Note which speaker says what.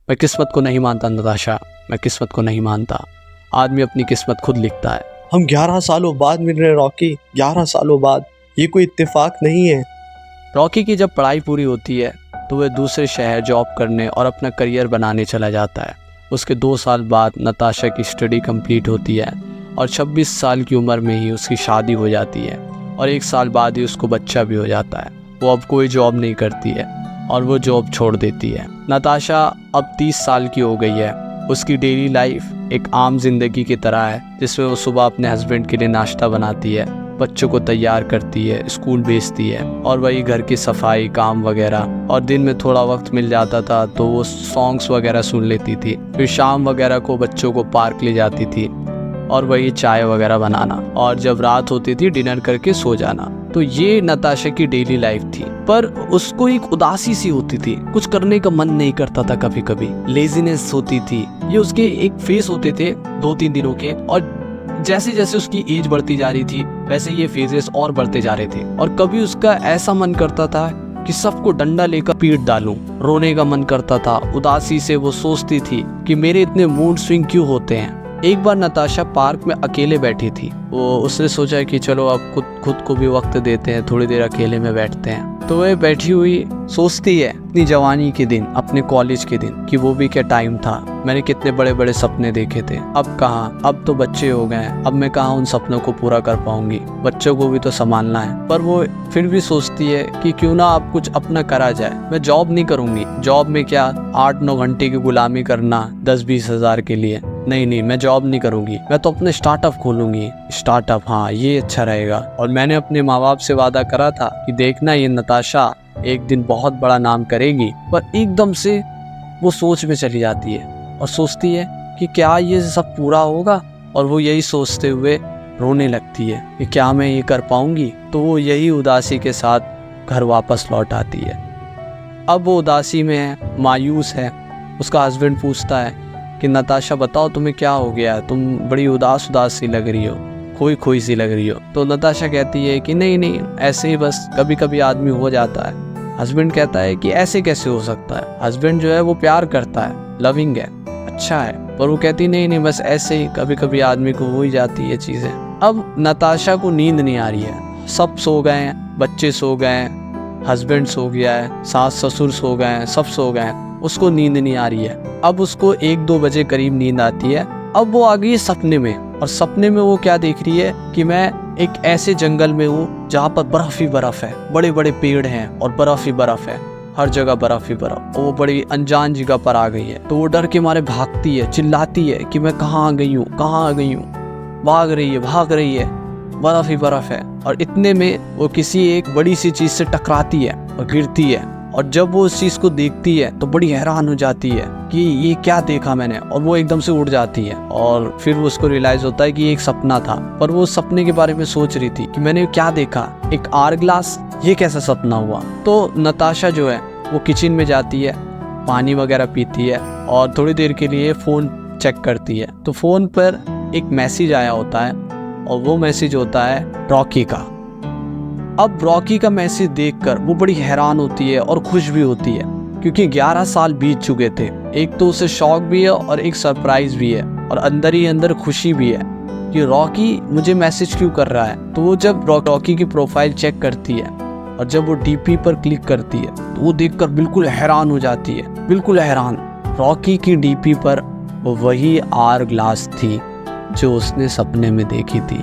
Speaker 1: मैं किस्मत को नहीं मानता नताशा, मैं किस्मत को नहीं मानता। आदमी अपनी किस्मत खुद लिखता है।
Speaker 2: हम 11 सालों बाद मिल रहे हैं रॉकी, 11 सालों बाद। ये कोई इत्तेफाक नहीं है।
Speaker 1: रॉकी की जब पढ़ाई पूरी होती है तो वह दूसरे शहर जॉब करने और अपना करियर बनाने चला जाता है। उसके 2 साल बाद नताशा की स्टडी कंप्लीट होती है और 26 साल की उम्र में ही उसकी शादी हो जाती है और 1 साल बाद ही उसको बच्चा भी हो जाता है। वो अब कोई जॉब नहीं करती है और वो जॉब छोड़ देती है। नताशा अब 30 साल की हो गई है। उसकी डेली लाइफ एक आम जिंदगी की तरह है, जिसमें वो सुबह अपने हस्बैंड के लिए नाश्ता बनाती है, बच्चों को तैयार करती है, स्कूल भेजती है और वही घर की सफाई काम वगैरह। और दिन में थोड़ा वक्त मिल जाता था तो वो सॉन्ग्स वगैरह सुन लेती थी। फिर शाम वगैरह को बच्चों को पार्क ले जाती थी और वही चाय वगैरह बनाना, और जब रात होती थी डिनर करके सो जाना। तो ये नताशा की डेली लाइफ थी। पर उसको एक उदासी सी होती थी, कुछ करने का मन नहीं करता था, कभी कभी लेजीनेस होती थी। ये उसके एक फेस होते थे 2-3 दिनों के, और जैसे जैसे उसकी एज बढ़ती जा रही थी वैसे ये फेजेस और बढ़ते जा रहे थे। और कभी उसका ऐसा मन करता था कि सबको डंडा लेकर पीट डालूं। रोने का मन करता था। उदासी से वो सोचती थी कि मेरे इतने मूड स्विंग क्यों होते हैं। एक बार नताशा पार्क में अकेले बैठी थी। उसने सोचा कि चलो अब खुद को भी वक्त देते हैं, थोड़ी देर अकेले में बैठते हैं। तो वह बैठी हुई सोचती है अपनी जवानी के दिन, अपने कॉलेज के दिन, कि वो भी क्या टाइम था। मैंने कितने बड़े बड़े सपने देखे थे, अब कहाँ, अब तो बच्चे हो गए हैं, अब मैं कहाँ उन सपनों को पूरा कर पाऊंगी, बच्चों को भी तो संभालना है। पर वो फिर भी सोचती है कि क्यों ना अब कुछ अपना करा जाए। मैं जॉब नहीं करूंगी, जॉब में क्या 8-9 घंटे की गुलामी करना 10-20 हज़ार के लिए, नहीं, मैं जॉब नहीं करूंगी। मैं तो अपने स्टार्टअप खोलूंगी। स्टार्टअप, हाँ ये अच्छा रहेगा। और मैंने अपने माँ बाप से वादा करा था कि देखना ये नताशा एक दिन बहुत बड़ा नाम करेगी। पर एकदम से वो सोच में चली जाती है और सोचती है कि क्या ये सब पूरा होगा, और वो यही सोचते हुए रोने लगती है कि क्या मैं ये कर पाऊंगी। तो वो यही उदासी के साथ घर वापस लौट आती है। अब वो उदासी में है, मायूस है। उसका हस्बैंड पूछता है कि नताशा बताओ तुम्हें क्या हो गया, तुम बड़ी उदास सी लग रही हो, खोई सी लग रही हो। तो नताशा कहती है कि नहीं ऐसे ही बस कभी कभी आदमी हो जाता है। हस्बैंड कहता है कि ऐसे कैसे हो सकता है। हस्बैंड जो है वो प्यार करता है, लविंग है, अच्छा है। पर वो कहती नहीं बस ऐसे ही कभी कभी आदमी को हो ही जाती है चीजें। अब नताशा को नींद नहीं आ रही है। सब सो गए हैं, बच्चे सो गए हैं, हस्बैंड सो गया है, सास ससुर सो गए हैं, सब सो गए हैं। उसको नींद नहीं आ रही है। अब उसको 1-2 बजे करीब नींद आती है। अब वो आ गई सपने में, और सपने में वो क्या देख रही है कि मैं एक ऐसे जंगल में हूँ जहाँ पर बर्फ ही बर्फ है, बड़े बड़े पेड़ हैं और बर्फ ही बर्फ है, हर जगह बर्फ ही बर्फ। वो बड़ी अनजान जगह पर आ गई है। तो वो डर के मारे भागती है, चिल्लाती है कि मैं कहाँ आ गई हूँ। भाग रही है, बर्फ ही बर्फ है। और इतने में वो किसी एक बड़ी सी चीज से टकराती है और गिरती है। और जब वो उस चीज को देखती है तो बड़ी हैरान हो जाती है कि ये क्या देखा मैंने, और वो एकदम से उड़ जाती है। और फिर उसको रियलाइज होता है कि ये एक सपना था। पर वो सपने के बारे में सोच रही थी कि मैंने क्या देखा, एक आर ग्लास, ये कैसा सपना हुआ। तो नताशा जो है वो किचन में जाती है, पानी वगैरह पीती है और थोड़ी देर के लिए फोन चेक करती है। तो फोन पर एक मैसेज आया होता है, और वो मैसेज होता है रॉकी का। अब रॉकी का मैसेज देखकर वो बड़ी हैरान होती है और खुश भी होती है, क्योंकि 11 साल बीत चुके थे। एक तो उसे शौक भी है और एक सरप्राइज भी है, और अंदर ही अंदर खुशी भी है कि रॉकी मुझे मैसेज क्यों कर रहा है। तो वो जब रॉकी की प्रोफाइल चेक करती है और जब वो डीपी पर क्लिक करती है तो वो देखकर बिल्कुल हैरान हो जाती है, बिल्कुल हैरान। रॉकी की डीपी पर वो वही आर ग्लास थी जो उसने सपने में देखी थी।